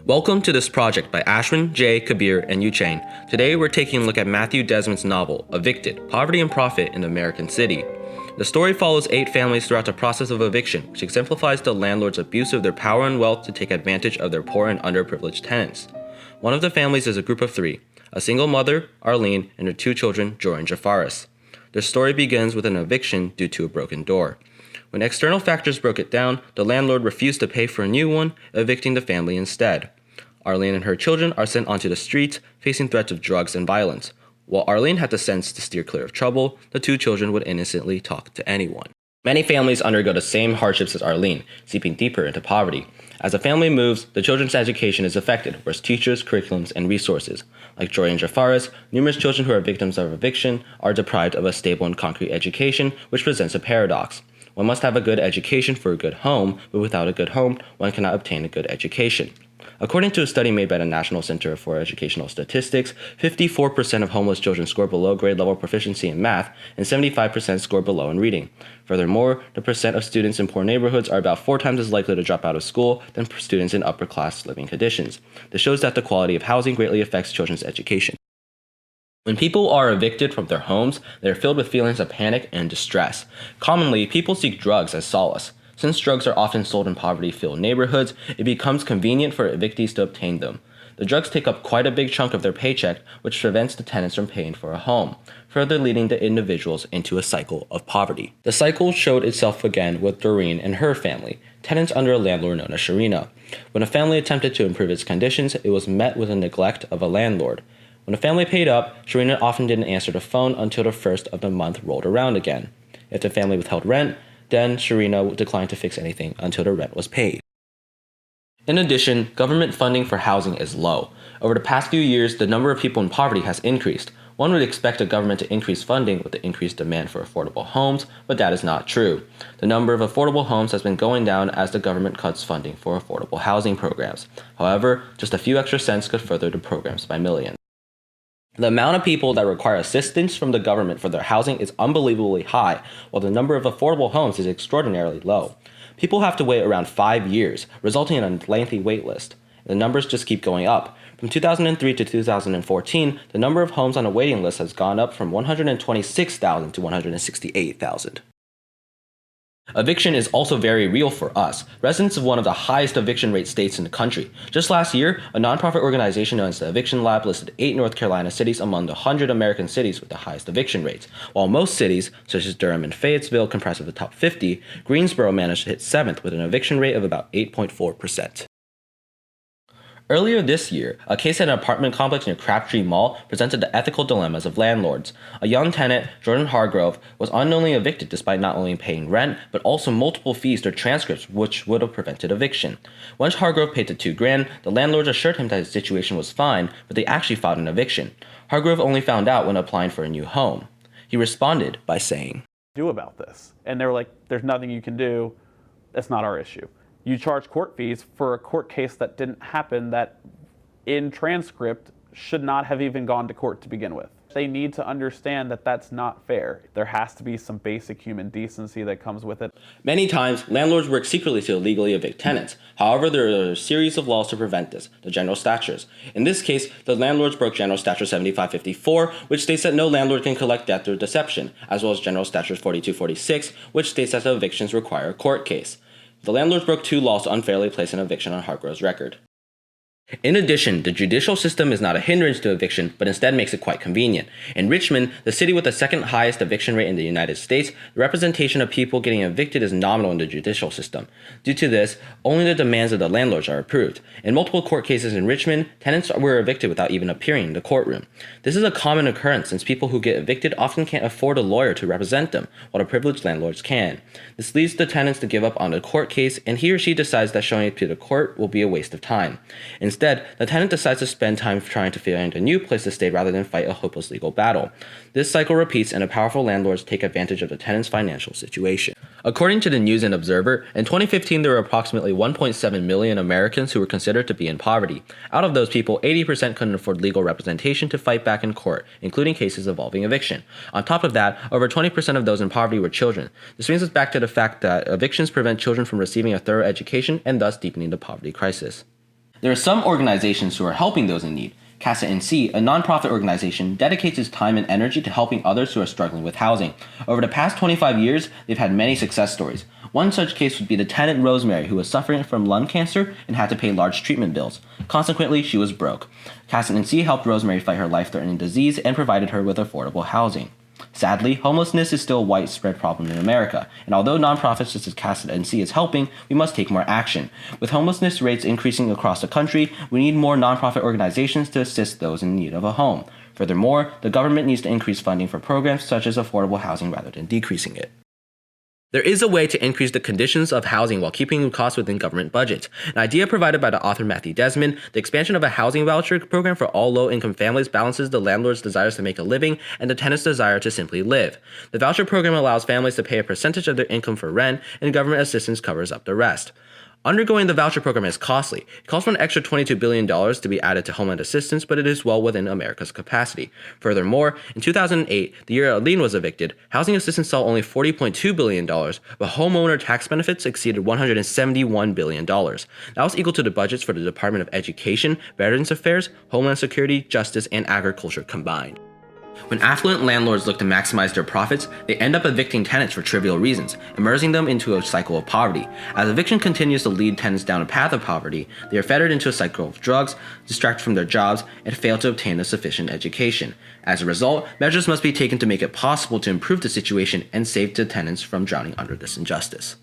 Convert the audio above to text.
Welcome to this project by Ashwin, Jay, Kabir, and Yuchain. Today we're taking a look at Matthew Desmond's novel, Evicted, Poverty and Profit in the American City. The story follows 8 families throughout the process of eviction, which exemplifies the landlord's abuse of their power and wealth to take advantage of their poor and underprivileged tenants. One of the families is a group of 3, a single mother, Arlene, and her 2 children, Joy and Jafaris. Their story begins with an eviction due to a broken door. When external factors broke it down, the landlord refused to pay for a new one, evicting the family instead. Arlene and her children are sent onto the streets, facing threats of drugs and violence. While Arlene had the sense to steer clear of trouble, the 2 children would innocently talk to anyone. Many families undergo the same hardships as Arlene, seeping deeper into poverty. As a family moves, the children's education is affected, whereas teachers, curriculums, and resources. Like Joy and Jafaris, numerous children who are victims of eviction are deprived of a stable and concrete education, which presents a paradox. One must have a good education for a good home, but without a good home, one cannot obtain a good education. According to a study made by the National Center for Educational Statistics, 54% of homeless children score below grade level proficiency in math, and 75% score below in reading. Furthermore, the percent of students in poor neighborhoods are about 4 times as likely to drop out of school than students in upper class living conditions. This shows that the quality of housing greatly affects children's education. When people are evicted from their homes, they are filled with feelings of panic and distress. Commonly, people seek drugs as solace. Since drugs are often sold in poverty-filled neighborhoods, it becomes convenient for evictees to obtain them. The drugs take up quite a big chunk of their paycheck, which prevents the tenants from paying for a home, further leading the individuals into a cycle of poverty. The cycle showed itself again with Doreen and her family, tenants under a landlord known as Sharina. When a family attempted to improve its conditions, it was met with a neglect of a landlord. When a family paid up, Sharina often didn't answer the phone until the first of the month rolled around again. If the family withheld rent, then Sharina declined to fix anything until the rent was paid. In addition, government funding for housing is low. Over the past few years, the number of people in poverty has increased. One would expect a government to increase funding with the increased demand for affordable homes, but that is not true. The number of affordable homes has been going down as the government cuts funding for affordable housing programs. However, just a few extra cents could further the programs by millions. The amount of people that require assistance from the government for their housing is unbelievably high, while the number of affordable homes is extraordinarily low. People have to wait around 5 years, resulting in a lengthy wait list. The numbers just keep going up. From 2003 to 2014, the number of homes on a waiting list has gone up from 126,000 to 168,000. Eviction is also very real for us, residents of one of the highest eviction rate states in the country. Just last year, a nonprofit organization known as the Eviction Lab listed 8 North Carolina cities among the 100 American cities with the highest eviction rates. While most cities, such as Durham and Fayetteville, comprise of the top 50, Greensboro managed to hit 7th with an eviction rate of about 8.4%. Earlier this year, a case at an apartment complex near Crabtree Mall presented the ethical dilemmas of landlords. A young tenant, Jordan Hargrove, was unknowingly evicted despite not only paying rent, but also multiple fees or transcripts which would have prevented eviction. Once Hargrove paid the $2,000, the landlords assured him that his situation was fine, but they actually filed an eviction. Hargrove only found out when applying for a new home. He responded by saying, "Do about this?" And they were like, "There's nothing you can do. That's not our issue. You charge court fees for a court case that didn't happen, that in transcript should not have even gone to court to begin with." They need to understand that that's not fair. There has to be some basic human decency that comes with it. Many times, landlords work secretly to illegally evict tenants. However, there are a series of laws to prevent this, the General Statutes. In this case, the landlords broke General Statute 7554, which states that no landlord can collect debt through deception, as well as General Statute 4246, which states that the evictions require a court case. The landlords broke 2 laws to unfairly place an eviction on Hargrove's record. In addition, the judicial system is not a hindrance to eviction, but instead makes it quite convenient. In Richmond, the city with the second highest eviction rate in the United States, the representation of people getting evicted is nominal in the judicial system. Due to this, only the demands of the landlords are approved. In multiple court cases in Richmond, tenants were evicted without even appearing in the courtroom. This is a common occurrence since people who get evicted often can't afford a lawyer to represent them, while the privileged landlords can. This leads the tenants to give up on the court case, and he or she decides that showing it to the court will be a waste of time. Instead, the tenant decides to spend time trying to find a new place to stay rather than fight a hopeless legal battle. This cycle repeats, and the powerful landlords take advantage of the tenant's financial situation. According to the News and Observer, in 2015 there were approximately 1.7 million Americans who were considered to be in poverty. Out of those people, 80% couldn't afford legal representation to fight back in court, including cases involving eviction. On top of that, over 20% of those in poverty were children. This brings us back to the fact that evictions prevent children from receiving a thorough education and thus deepening the poverty crisis. There are some organizations who are helping those in need. Casa NC, a nonprofit organization, dedicates its time and energy to helping others who are struggling with housing. Over the past 25 years, they've had many success stories. One such case would be the tenant Rosemary, who was suffering from lung cancer and had to pay large treatment bills. Consequently, she was broke. Casa NC helped Rosemary fight her life-threatening disease and provided her with affordable housing. Sadly, homelessness is still a widespread problem in America, and although nonprofits such as Casa NC is helping, we must take more action. With homelessness rates increasing across the country, we need more nonprofit organizations to assist those in need of a home. Furthermore, the government needs to increase funding for programs such as affordable housing rather than decreasing it. There is a way to increase the conditions of housing while keeping costs within government budgets. An idea provided by the author Matthew Desmond, the expansion of a housing voucher program for all low-income families balances the landlord's desires to make a living and the tenant's desire to simply live. The voucher program allows families to pay a percentage of their income for rent, and government assistance covers up the rest. Undergoing the voucher program is costly. It calls for an extra $22 billion to be added to Homeland assistance, but it is well within America's capacity. Furthermore, in 2008, the year Arlene was evicted, housing assistance saw only $40.2 billion, but homeowner tax benefits exceeded $171 billion. That was equal to the budgets for the Department of Education, Veterans Affairs, Homeland Security, Justice, and Agriculture combined. When affluent landlords look to maximize their profits, they end up evicting tenants for trivial reasons, immersing them into a cycle of poverty. As eviction continues to lead tenants down a path of poverty, they are fettered into a cycle of drugs, distracted from their jobs, and fail to obtain a sufficient education. As a result, measures must be taken to make it possible to improve the situation and save the tenants from drowning under this injustice.